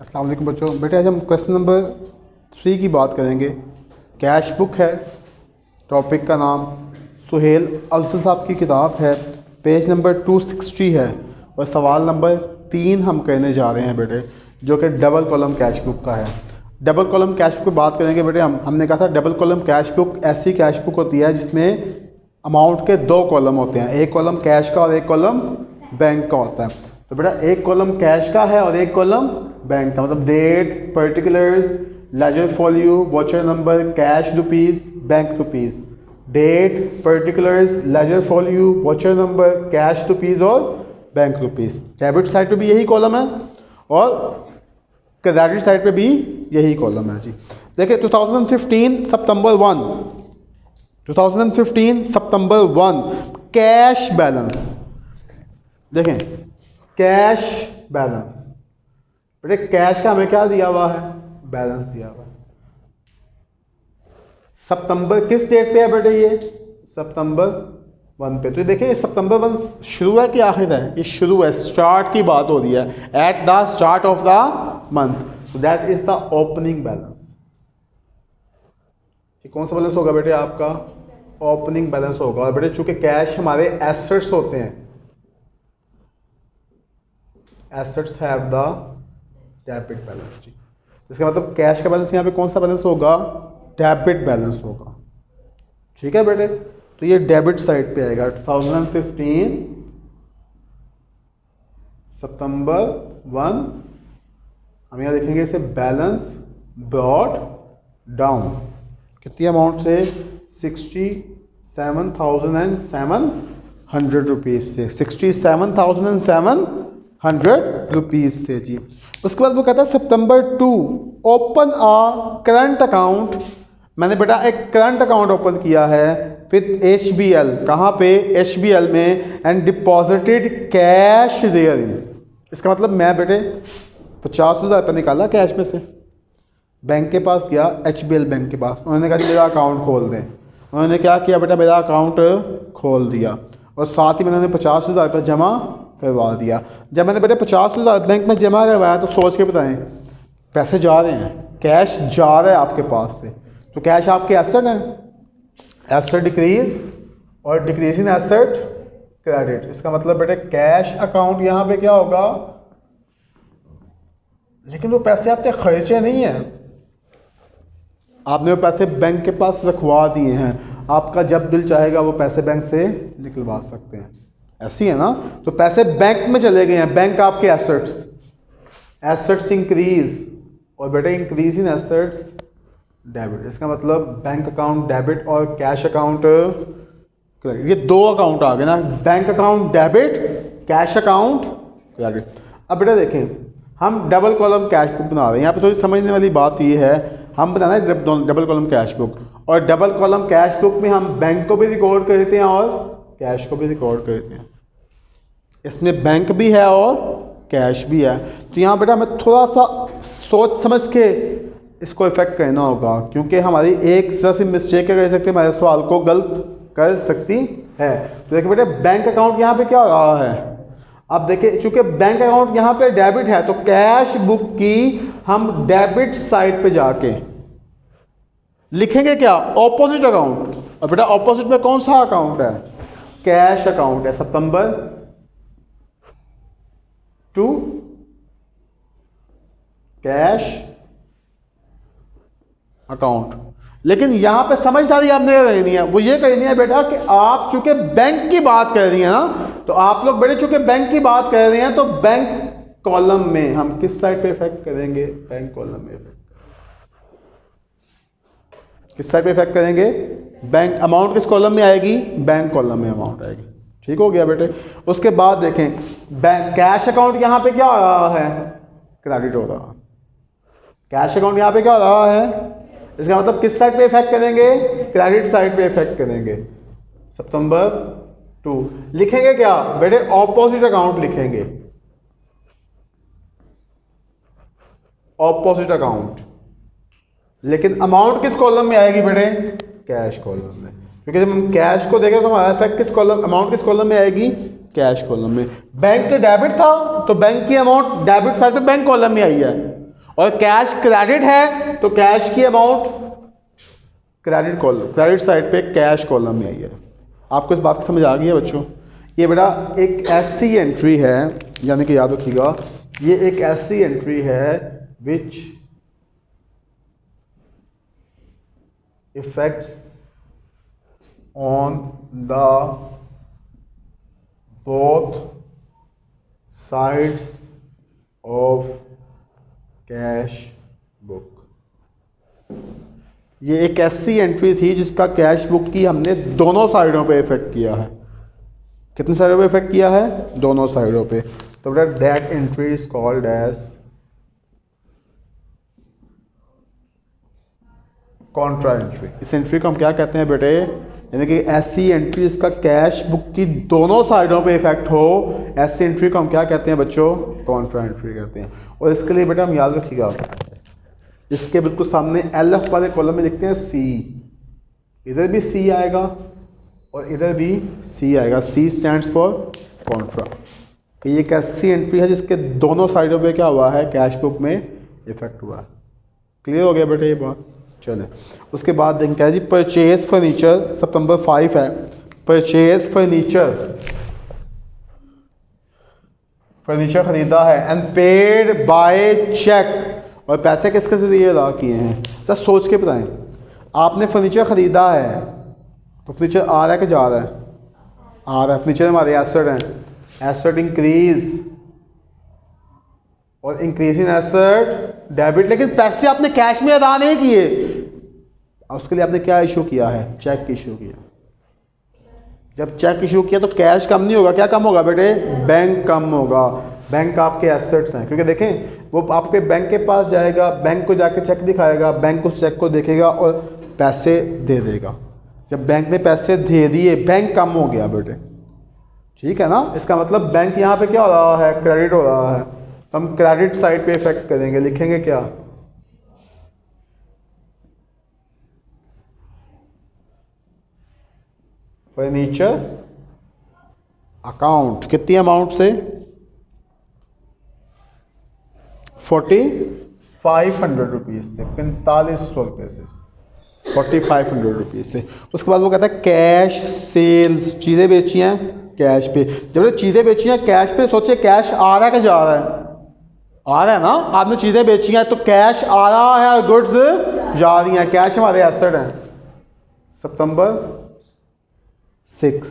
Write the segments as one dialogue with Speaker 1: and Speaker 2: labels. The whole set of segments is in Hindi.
Speaker 1: अस्सलाम वालेकुम बच्चों। बेटे आज हम क्वेश्चन नंबर 3 की बात करेंगे। कैश बुक है, टॉपिक का नाम सुहेल अफजल साहब की किताब है, पेज नंबर 260 है और सवाल नंबर 3 हम कहने जा रहे हैं बेटे, जो कि डबल कॉलम कैश बुक का है। डबल कॉलम कैश बुक की बात करेंगे बेटे। हमने कहा था डबल कॉलम कैश बुक ऐसी कैश बुक होती है जिसमें अमाउंट के 2 कॉलम होते हैं, एक कॉलम कैश का और एक कॉलम बैंक का होता है। तो बेटा एक कॉलम कैश का है और एक कॉलम बैंक का, मतलब date, particulars, ledger folio, voucher number, cash rupees, bank rupees. Date, particulars, ledger folio, voucher number, cash rupees और बैंक रुपीज़। डेबिट साइड पे भी यही कॉलम है और क्रेडिट साइड पे भी यही कॉलम है जी। देखिए 2015 सितंबर 1 कैश बैलेंस। देखें कैश बैलेंस, बेटे कैश का हमें क्या दिया हुआ है? बैलेंस दिया हुआ है। सितंबर किस डेट पे है बेटे? ये सितंबर 1 पे। तो देखिए सितंबर 1 शुरू है कि आखिर है? ये शुरू है, स्टार्ट की बात हो रही है, at the start of the month. So that is the opening balance. कौन सा बैलेंस होगा बेटे? आपका ओपनिंग बैलेंस होगा। और बेटे चूंकि कैश हमारे एसेट्स होते हैं, assets have the debit balance जी। इसका मतलब कैश का बैलेंस यहाँ पे कौन सा बैलेंस होगा? डेबिट बैलेंस होगा। ठीक है बेटे, तो ये डेबिट साइड पे आएगा। 2015 सितंबर 1 हम यहाँ देखेंगे इसे बैलेंस ब्रॉट डाउन। कितनी अमाउंट से? 67,700 रुपीज़ से, 67,700 रुपीज़ से जी। उसके बाद वो कहता है सितंबर 2 ओपन अ करंट अकाउंट। मैंने बेटा एक करंट अकाउंट ओपन किया है विथ HBL। कहाँ पे? HBL में। And deposited cash there in. इसका मतलब मैं बेटे 50,000 रुपये निकाला कैश में से, बैंक के पास गया, HBL बैंक के पास। उन्होंने कहा मेरा अकाउंट खोल दें। उन्होंने क्या किया बेटा? मेरा अकाउंट खोल दिया और साथ ही में उन्होंने 50,000 रुपये जमा करवा दिया। जब मैंने बेटे 50,000 बैंक में जमा करवाया तो सोच के बताएं, पैसे जा रहे हैं, कैश जा रहा है आपके पास से, तो कैश आपके एसेट हैं। एसेट डिक्रीज और डिक्रीज इन एसेट क्रेडिट। इसका मतलब बेटे कैश अकाउंट यहाँ पे क्या होगा? लेकिन वो पैसे आपके खर्चे नहीं हैं, आपने वो पैसे बैंक के पास रखवा दिए हैं। आपका जब दिल चाहेगा वो पैसे बैंक से निकलवा सकते हैं, ऐसी है ना? तो पैसे बैंक में चले गए हैं, बैंक आपके एसेट्स, एसेट्स इंक्रीज और बेटे इंक्रीज इन एसेट्स डेबिट। इसका मतलब बैंक अकाउंट डेबिट और कैश अकाउंट क्रेडिट, ये 2 अकाउंट आ गए ना, bank account debit, cash account credit. अब बेटा देखें, हम डबल कॉलम कैश बुक बना रहे हैं। यहाँ पे थोड़ी समझने वाली बात ये है, हम बनाना है डबल कॉलम कैश बुक, और डबल कॉलम कैश बुक में हम बैंक को भी रिकॉर्ड कर देते हैं और कैश को भी रिकॉर्ड कर देते हैं। इसमें बैंक भी है और कैश भी है। तो यहाँ बेटा हमें थोड़ा सा सोच समझ के इसको इफेक्ट करना होगा, क्योंकि हमारी एक जरा सी मिस्टेक कर सकती है, हमारे सवाल को गलत कर सकती है। तो देखिए बेटा बैंक अकाउंट यहाँ पे क्या हो रहा है? अब देखिए चूंकि बैंक अकाउंट यहाँ पे डेबिट है तो कैश बुक की हम डेबिट साइड पे जाके लिखेंगे क्या? Opposite account. और बेटा ऑपोजिट में कौन सा अकाउंट है? कैश अकाउंट है। सितंबर 2 कैश अकाउंट। लेकिन यहां पे समझदारी आपने करनी है, वो ये करनी है बेटा कि आप चूंकि बैंक की बात कर रही हैं ना, तो आप लोग बेटे चूंकि बैंक की बात कर रहे हैं तो बैंक कॉलम में हम किस साइड पे इफेक्ट करेंगे? बैंक कॉलम में इफेक्ट। किस साइड पे इफेक्ट करेंगे? बैंक। अमाउंट किस कॉलम में आएगी? बैंक कॉलम में अमाउंट आएगी। ठीक हो गया बेटे। उसके बाद देखें बैंक कैश अकाउंट यहां पे क्या हो रहा है? क्रेडिट हो रहा है। कैश अकाउंट यहां पे क्या हो रहा है? इसका मतलब किस साइड पे इफेक्ट करेंगे? क्रेडिट साइड पे इफेक्ट करेंगे। सितंबर 2 लिखेंगे क्या बेटे? ऑपोजिट अकाउंट लिखेंगे, ऑपोजिट अकाउंट। लेकिन अमाउंट किस कॉलम में आएगी बेटे? कैश कॉलम में। क्योंकि जब हम कैश को देखें तो हमारा इफेक्ट किस कॉलम, अमाउंट किस कॉलम में आएगी? कैश कॉलम में। बैंक डेबिट था तो बैंक की अमाउंट डेबिट साइड पे बैंक कॉलम में आई है, और कैश क्रेडिट है तो कैश की amount credit column, credit side पे कैश कॉलम में आई है। आपको इस बात की समझ आ गई है बच्चों? ये बेटा एक ऐसी एंट्री है, यानी कि याद रखिएगा, ये एक ऐसी एंट्री है which effects on the both sides of cash book. ये एक ऐसी एंट्री थी जिसका कैश बुक की हमने दोनों साइडों पे इफेक्ट किया है। कितनी साइडों पे इफेक्ट किया है? दोनों साइडों पे। तो बेटा that entry is called as contra entry. इस एंट्री को हम क्या कहते हैं बेटे? यानी कि ऐसी एंट्री जिसका कैश बुक की दोनों साइडों पे इफेक्ट हो, ऐसी एंट्री को हम क्या कहते हैं बच्चों? कॉन्ट्रा एंट्री कहते हैं। और इसके लिए बेटा हम याद रखिएगा, इसके बिल्कुल सामने एलएफ वाले कॉलम में लिखते हैं सी। इधर भी सी आएगा और इधर भी सी आएगा। C stands for contra. ये एक ऐसी एंट्री है जिसके दोनों साइडों पे क्या हुआ है? कैश बुक में इफेक्ट हुआ है। क्लियर हो गया बेटा ये बात? चले उसके बाद देखें जी, परचेज फर्नीचर, सितंबर 5 है। परचेज फर्नीचर, फर्नीचर खरीदा है एंड पेड बाय चेक। और पैसे किसके जरिए अदा किए हैं? सर सोच के बताएं। आपने फर्नीचर ख़रीदा है तो फर्नीचर आ रहा है कि जा रहा है? आ रहा है। फर्नीचर हमारे एसेट हैं। एसेट इंक्रीज और इंक्रीज इन एसेट डेबिट। लेकिन पैसे आपने कैश में अदा नहीं किए, उसके लिए आपने क्या इशू किया है? चेक इशू किया। जब चेक इशू किया तो कैश कम नहीं होगा। क्या कम होगा बेटे? बैंक कम होगा। बैंक आपके एसेट्स हैं, क्योंकि देखें वो आपके बैंक के पास जाएगा, बैंक को जाके चेक दिखाएगा, बैंक उस चेक को देखेगा और पैसे दे देगा। जब बैंक ने पैसे दे दिए, बैंक कम हो गया बेटे, ठीक है ना? इसका मतलब बैंक यहाँ पे क्या हो रहा है? क्रेडिट हो रहा है। तो हम क्रेडिट साइड पे इफेक्ट करेंगे, लिखेंगे क्या? Furniture account. कितनी अमाउंट से? 4500 रुपीज़ से, 4500 रुपये से, 4500 रुपीज़ से। उसके बाद वो कहता है कैश सेल्स, चीज़ें बेची हैं कैश पे। जब चीज़ें बेची हैं कैश पे, सोचिए कैश आ रहा है कि जा रहा है? आ रहा है ना? आपने चीज़ें बेची हैं तो कैश आ रहा है और गुड्स जा रही हैं। कैश हमारे एसेट हैं। सितंबर 6,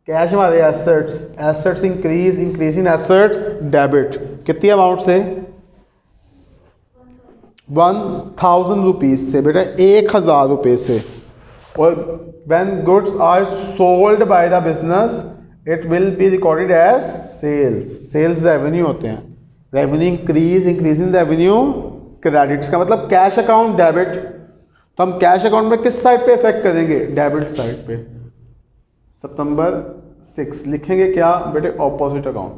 Speaker 1: कैश हमारे assets, assets increase, increase in assets debit. कितनी अमाउंट से? 1000 रुपीज़ से बेटा, 1000 रुपये से। और when goods are sold by the business it will be recorded as sales. Sales revenue होते हैं। Revenue increase, increase in revenue credits का मतलब कैश अकाउंट डेबिट। तो हम कैश अकाउंट में किस साइड पे इफेक्ट करेंगे? डेबिट साइड पे। सितंबर 6 लिखेंगे क्या बेटे? Opposite account.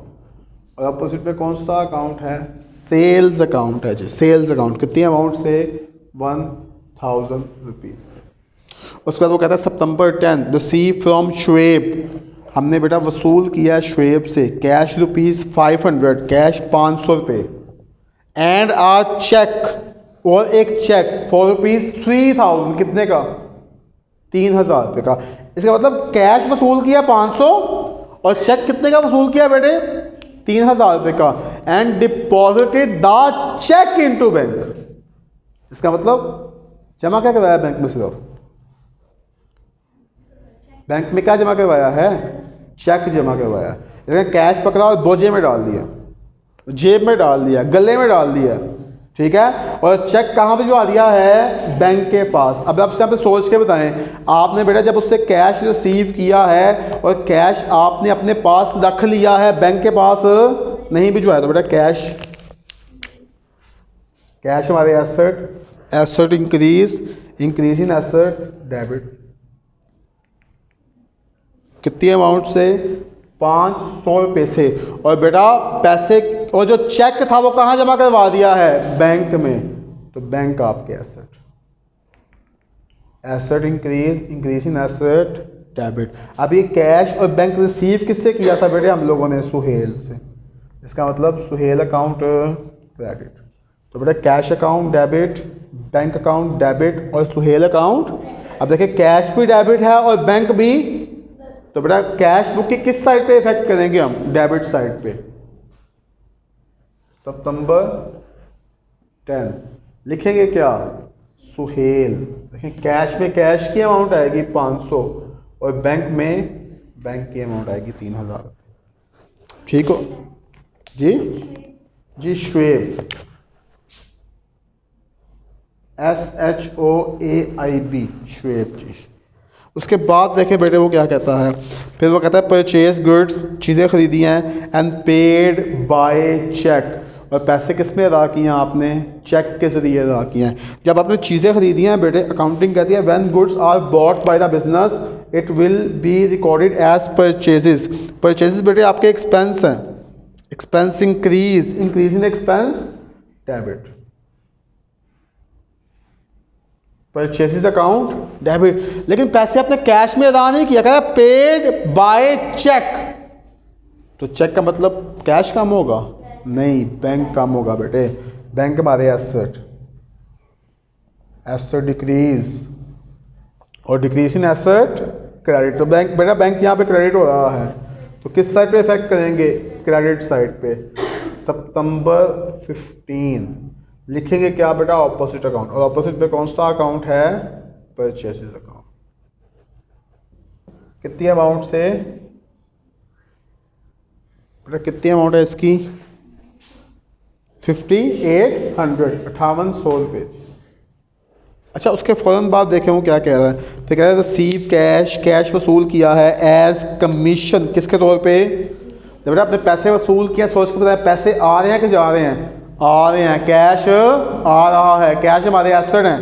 Speaker 1: और ऑपोजिट में कौन सा अकाउंट है? सेल्स अकाउंट है जी, सेल्स अकाउंट। कितनी अमाउंट से? 1000 रुपीज़ से। उसके बाद वो कहता है सितंबर 10 रिसीव फ्रॉम शुएब। हमने बेटा वसूल किया शुएब से कैश ₹500, कैश 500 रुपये। एंड आ चेक, और एक चेक फॉर ₹3000। कितने का? 3000 रुपये का। इसका मतलब कैश वसूल किया 500 और चेक कितने का वसूल किया बेटे? 3000 रुपये का। And deposited the cheque into bank. इसका मतलब जमा क्या करवाया बैंक में? सिर्फ बैंक में क्या जमा करवाया है? चेक जमा करवाया। इसने कैश पकड़ा और बोझे में डाल दिया, जेब में डाल दिया, गले में डाल दिया, ठीक है? और चेक कहाँ भिजवा दिया है? बैंक के पास। अब आपसे यहाँ पे सोच के बताएं, आपने बेटा जब उससे कैश रिसीव किया है और कैश आपने अपने पास रख लिया है, बैंक के पास नहीं भिजवाया, तो बेटा कैश, कैश हमारे asset, asset increase, increase in asset debit. कितनी अमाउंट से? 500 रुपये से। और बेटा पैसे, और जो चेक था वो कहाँ जमा करवा दिया है? बैंक में। तो बैंक आपके asset, asset increase, increase in asset debit. अब ये कैश और बैंक रिसीव किससे किया था बेटे? हम लोगों ने सुहेल से। इसका मतलब सुहेल अकाउंट क्रेडिट। तो बेटा cash account debit, bank account debit और सुहेल अकाउंट। अब देखिए कैश भी डेबिट है और बैंक भी, तो बेटा कैश बुक की किस साइड पे इफेक्ट करेंगे हम? डेबिट साइड पे। सितंबर 10 लिखेंगे क्या? सुहेल। देखिए कैश में कैश की अमाउंट आएगी 500 और बैंक में बैंक की अमाउंट आएगी 3000। ठीक हो जी? जी शुएब, SHOAIB, शुएब जी। उसके बाद देखें बेटे वो क्या कहता है, फिर वो कहता है परचेज गुड्स, चीज़ें खरीदी हैं, एंड पेड बाय चेक, और पैसे किस में अदा किए हैं आपने? चेक के ज़रिए अदा किए हैं। जब आपने चीज़ें खरीदी हैं बेटे, अकाउंटिंग कहती है when goods are bought by the business it will be recorded as purchases. Purchases बेटे आपके एक्सपेंस हैं, expense increase, increase in expense debit, purchases account debit. लेकिन पैसे आपने कैश में अदा नहीं किया, कहता पेड बाय चेक, तो चेक का मतलब कैश कम होगा? नहीं, बैंक कम होगा बेटे। बैंक हमारे एसेट, एसेट डिक्रीज, और डिक्रीज इन एसेट क्रेडिट। तो बैंक बेटा बैंक यहाँ पे क्रेडिट हो रहा है, तो किस साइड पे इफेक्ट करेंगे? क्रेडिट साइड पे। सितंबर 15 लिखेंगे क्या बेटा? ऑपोजिट अकाउंट, और ऑपोजिट पे कौन सा अकाउंट है? Purchases account. कितनी अमाउंट से बेटा, कितनी अमाउंट है इसकी? 5800, 5800 रुपये। अच्छा उसके फ़ौरन बाद देखें वो क्या कह रहा है, फिर कह रहा है रिसीव कैश, कैश वसूल किया है एज कमीशन, किसके तौर पे? जब बेटा आपने पैसे वसूल किया, सोच के बताया पैसे आ रहे हैं कि जा रहे हैं? आ रहे हैं, कैश आ रहा है, कैश हमारे एसेट हैं,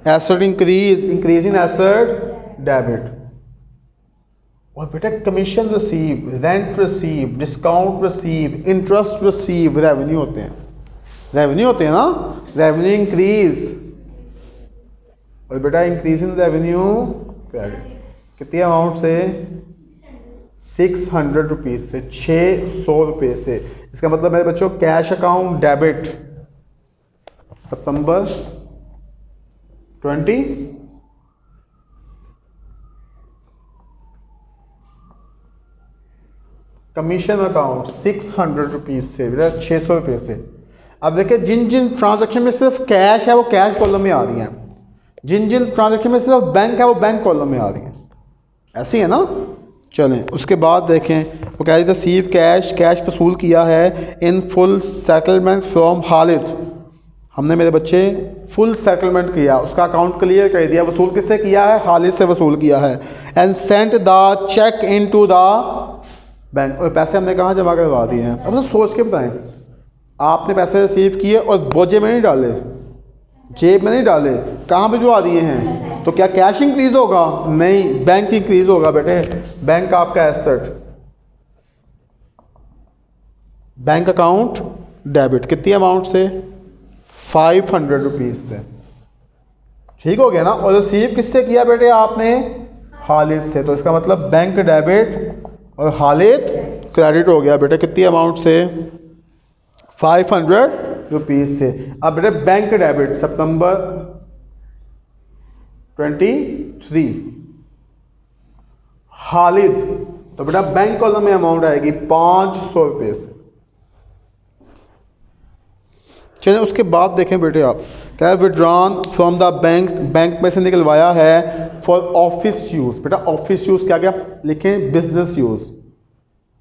Speaker 1: asset increase, increase in asset debit. और बेटा commission receive, rent receive, discount receive, interest receive, revenue होते हैं, रेवेन्यू होते हैं ना, रेवेन्यू इंक्रीज, और बेटा इंक्रीज इन रेवेन्यू क्रेडिट। कितनी अमाउंट से? 600 रुपीज़ से, 600 रुपये से। इसका मतलब मेरे बच्चों कैश अकाउंट डेबिट सितंबर 20, कमीशन अकाउंट 600 रुपीज़ से, बेटा 600 रुपये से। अब देखिए जिन जिन ट्रांजैक्शन में सिर्फ कैश है वो कैश कॉलम में आ रही हैं, जिन जिन ट्रांजैक्शन में सिर्फ बैंक है वो बैंक कॉलम में आ रही हैं, ऐसी है ना। चलें उसके बाद देखें वो कह रही थी रिसीव कैश, कैश वसूल किया है in full settlement from Khalid. हमने मेरे बच्चे फुल सेटलमेंट किया, उसका अकाउंट क्लियर कर दिया। वसूल किससे किया है? खालिद से वसूल किया है। And sent the cheque into the bank, और पैसे हमने कहाँ जमा करवा दिए हैं? अब तो सोच के बताएं, आपने पैसे रिसीव किए और बोझे में नहीं डाले, जेब में नहीं डाले, कहाँ भिजवा दिए हैं? तो क्या कैश इंक्रीज होगा? नहीं, बैंक इंक्रीज होगा बेटे। बैंक आपका एसेट, बैंक अकाउंट डेबिट। कितनी अमाउंट से? 500 रुपीज़ से। ठीक हो गया ना। और रिसीव किससे किया बेटे आपने? खालिद से, तो इसका मतलब बैंक डेबिट और खालिद क्रेडिट हो गया बेटे। कितनी अमाउंट से? 500 रुपीज़ से। अब बेटे बैंक डेबिट सितंबर 23 खालिद, तो बेटा बैंक कॉलम में अमाउंट आएगी 500 रुपये से। चलिए उसके बाद देखें बेटे आप क्या है, withdrawn from the bank, bank में से निकलवाया है फॉर ऑफिस यूज़। बेटा ऑफिस यूज़ क्या क्या लिखें? Business use.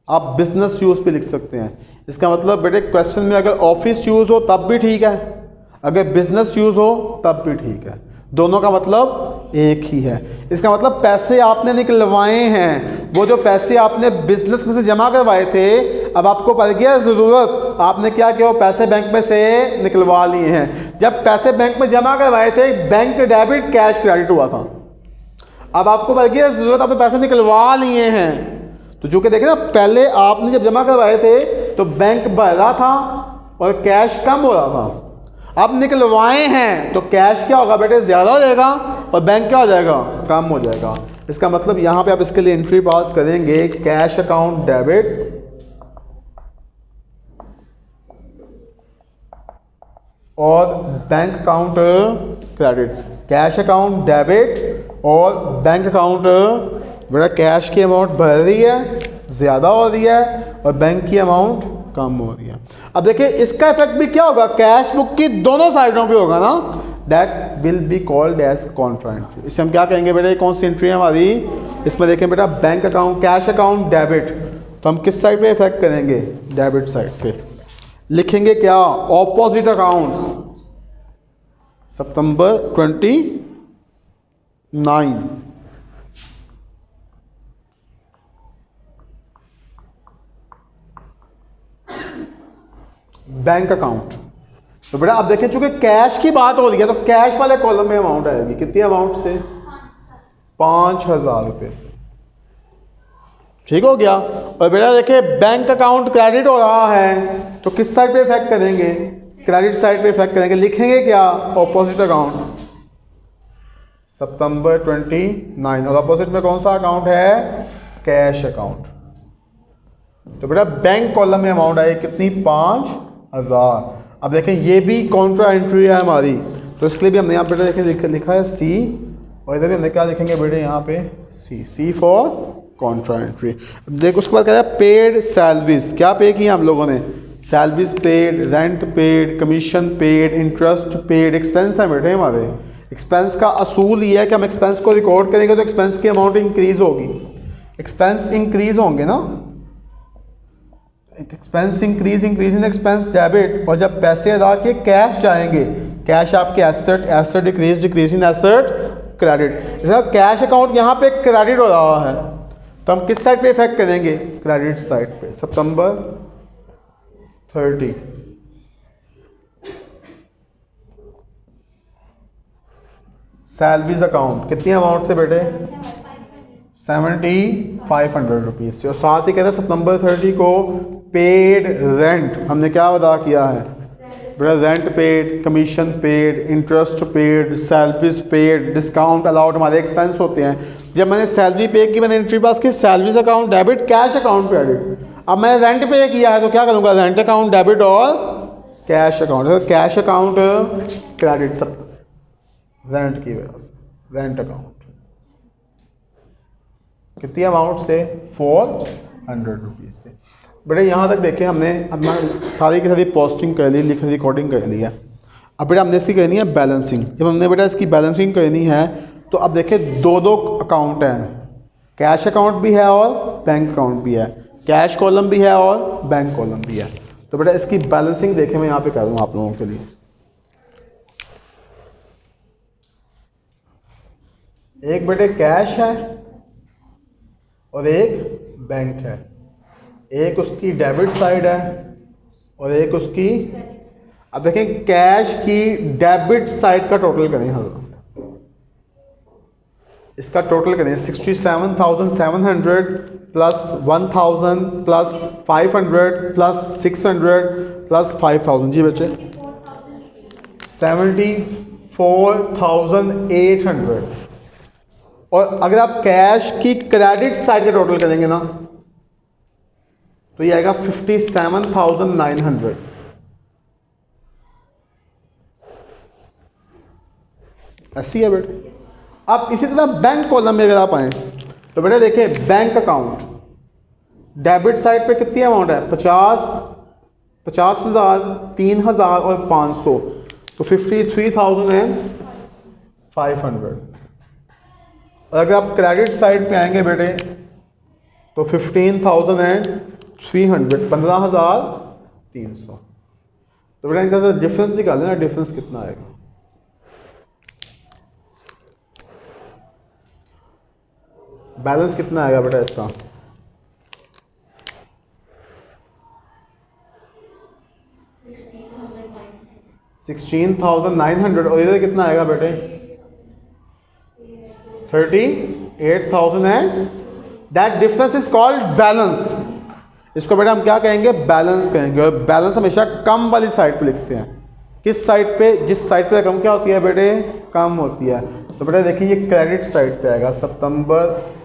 Speaker 1: आप बिजनेस यूज़ पे लिख सकते हैं। इसका मतलब बेटे क्वेश्चन में अगर ऑफिस यूज़ हो तब भी ठीक है, अगर बिजनेस यूज़ हो तब भी ठीक है, दोनों का मतलब एक ही है। इसका मतलब पैसे आपने निकलवाए हैं, वो जो पैसे आपने बिजनेस में से जमा करवाए थे, अब आपको पड़ गया ज़रूरत, आपने क्या किया? वो पैसे बैंक में से निकलवा लिए हैं। जब पैसे बैंक में जमा करवाए थे बैंक डेबिट कैश क्रेडिट हुआ था, अब आपको पड़ गया ज़रूरत, आपने पैसे निकलवा लिए हैं। तो जो कि देखें ना, पहले आपने जब जमा करवाए थे तो बैंक बढ़ रहा था और कैश कम हो रहा था, अब निकलवाए हैं तो कैश क्या होगा बेटे? ज़्यादा हो जाएगा और बैंक क्या हो जाएगा? कम हो जाएगा। इसका मतलब यहाँ पे आप इसके लिए एंट्री पास करेंगे कैश अकाउंट डेबिट और bank account credit, cash account debit और बैंक अकाउंट बेटा कैश की अमाउंट बढ़ रही है, ज़्यादा हो रही है और बैंक की अमाउंट कम हो रही है। अब देखिए इसका इफेक्ट भी क्या होगा, कैश बुक की दोनों साइडों पे होगा ना, that will be called as contra entry. इसे हम क्या कहेंगे बेटा, कौन सी एंट्री है हमारी, इसमें देखें बेटा bank account, cash account debit, तो हम किस साइड पे इफेक्ट करेंगे, डेबिट साइड पे। लिखेंगे क्या, ऑपोजिट अकाउंट सितंबर 29, बैंक अकाउंट। तो बेटा अब देखिए चूंकि कैश की बात हो रही है तो कैश वाले कॉलम में अमाउंट आएगी, कितनी अमाउंट से, 5,000 रुपये से, ठीक हो गया। और बेटा देखिए बैंक अकाउंट क्रेडिट हो रहा है तो किस साइड पे इफेक्ट करेंगे, क्रेडिट साइड पे इफेक्ट करेंगे। लिखेंगे क्या, ऑपोजिट अकाउंट सितंबर 29, और अपोजिट में कौन सा अकाउंट है, कैश अकाउंट। तो बेटा बैंक कॉलम में अमाउंट आई कितनी, 5,000। अब देखें ये भी कॉन्ट्रा एंट्री है हमारी, तो इसके लिए भी हमने यहाँ पे देखें लिखा है सी, और इधर भी हमने क्या लिखेंगे बेटे यहाँ पे सी फॉर कॉन्ट्रा एंट्री। देखो उसके बाद कह रहा है पेड सैलरीज, क्या पे किया हम लोगों ने, salaries paid, rent paid, commission paid, interest paid, expense है बेटे हमारे। एक्सपेंस का असूल ये है कि हम एक्सपेंस को रिकॉर्ड करेंगे तो एक्सपेंस की अमाउंट इंक्रीज होगी, एक्सपेंस इंक्रीज होंगे ना, expense increase in expense debit, और जब पैसे अदा किए कैश जाएंगे, कैश आपके asset, asset decrease in asset credit. इसका कैश अकाउंट यहाँ पे क्रेडिट हो रहा है तो हम किस साइड पे इफेक्ट करेंगे, क्रेडिट साइड पे। सितंबर 30, सैलरीज अकाउंट कितनी अमाउंट से बेटे, 7,500 रुपीज़ से। और साथ ही कहते हैं सितंबर 30 को पेड रेंट, हमने क्या अदा किया है बेटा, rent paid, commission paid, interest paid, salaries paid, discount allowed हमारे एक्सपेंस होते हैं। जब मैंने सैलरी पे की, मैंने एंट्री पास की, salaries account debit, cash account credit. अब मैंने रेंट पे किया है तो क्या करूँगा, रेंट अकाउंट डेबिट और cash account, cash account credit सब रेंट की वजह से, रेंट अकाउंट कितनी अमाउंट से, 400 रुपीज़ से। बेटा यहाँ तक देखें हमने अपना सारी की सारी पोस्टिंग कर ली, लिख रिकॉर्डिंग कर ली है। अब बेटा हमने इसकी करनी है बैलेंसिंग। जब हमने बेटा इसकी बैलेंसिंग करनी है तो अब देखें दो अकाउंट हैं, कैश अकाउंट भी है और बैंक अकाउंट भी है, कैश कॉलम भी है और बैंक कॉलम भी है। तो बेटा इसकी बैलेंसिंग देखें, मैं यहाँ पे कर दूँ आप लोगों के लिए। एक बेटे कैश है और एक बैंक है, एक उसकी डेबिट साइड है और एक उसकी, अब देखें कैश की डेबिट साइड का टोटल करें, हाँ इसका टोटल करें 67,700 प्लस 1,000 प्लस 500 प्लस 600 प्लस 5,000, जी बच्चे 74,800। और अगर आप कैश की क्रेडिट साइड का टोटल करेंगे ना तो ये आएगा 57,900। ऐसी है बेटे। अब इसी तरह बैंक कॉलम में अगर आप आए तो बेटा देखिए बैंक अकाउंट डेबिट साइड पे कितनी अमाउंट है, 50,000, 3,000 और 500, तो 53,500। और अगर आप क्रेडिट साइड पे आएंगे बेटे तो 15,300, 15,300। तो बेटा इनका डिफरेंस निकाल लेना, डिफरेंस कितना आएगा। बैलेंस कितना आएगा बेटा इसका, 16,900। और इधर कितना आएगा बेटे, 38,000 and that difference is called balance. इसको बेटा हम क्या कहेंगे, बैलेंस कहेंगे। और बैलेंस हमेशा कम वाली साइड पे लिखते हैं। किस साइड पे, जिस साइड पे कम क्या होती है बेटे, कम होती है। तो बेटा देखिए ये क्रेडिट साइड पे आएगा, सितंबर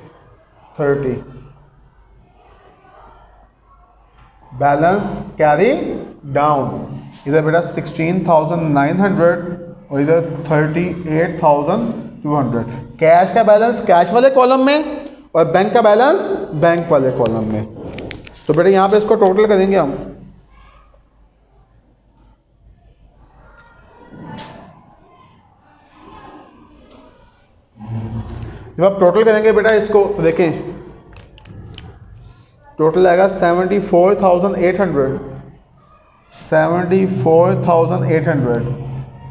Speaker 1: 30 बैलेंस कैरी डाउन। इधर बेटा 16,900 और इधर 38,200। कैश का बैलेंस कैश वाले कॉलम में और बैंक का बैलेंस बैंक वाले कॉलम में। तो बेटा यहाँ पे इसको टोटल करेंगे हम। जब आप टोटल करेंगे बेटा इसको तो देखें टोटल आएगा 74,800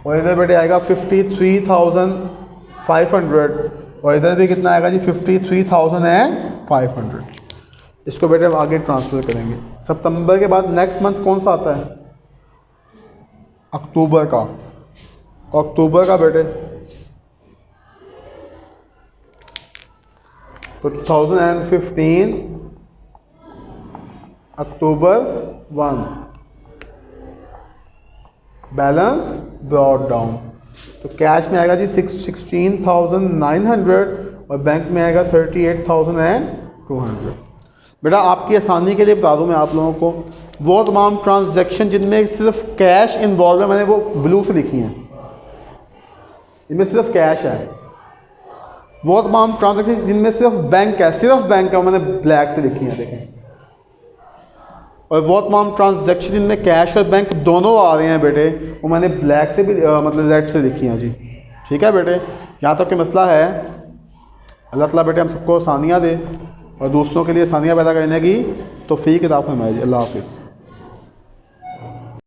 Speaker 1: और इधर बेटे आएगा 53,500 और इधर भी कितना आएगा जी 53,500। इसको बेटे हम आगे ट्रांसफ़र करेंगे। सितंबर के बाद नेक्स्ट मंथ कौन सा आता है? अक्टूबर का। अक्टूबर का बेटे तो 2015 अक्टूबर 1 बैलेंस ब्रॉट डाउन। तो कैश में आएगा जी 16,900 और बैंक में आएगा 38,200। बेटा आपकी आसानी के लिए बता दूं मैं आप लोगों को, वो तमाम ट्रांजैक्शन जिनमें सिर्फ कैश इन्वॉल्व है मैंने वो ब्लू से लिखी हैं, इनमें सिर्फ कैश है। वो तमाम ट्रांजैक्शन जिनमें सिर्फ बैंक है वो मैंने ब्लैक से लिखी हैं देखें। और वो तमाम ट्रांजैक्शन जिनमें कैश और बैंक दोनों आ रहे हैं बेटे वो मैंने ब्लैक से भी मतलब रेड से लिखी हैं जी। ठीक है बेटे, यहाँ तक कि मसला है। अल्लाह ताला बेटे हम सबको आसानियाँ दे और दूसरों के लिए आसानियाँ पैदा करने की तौफीक अता फरमाए जी। अल्लाह हाफ़िज़।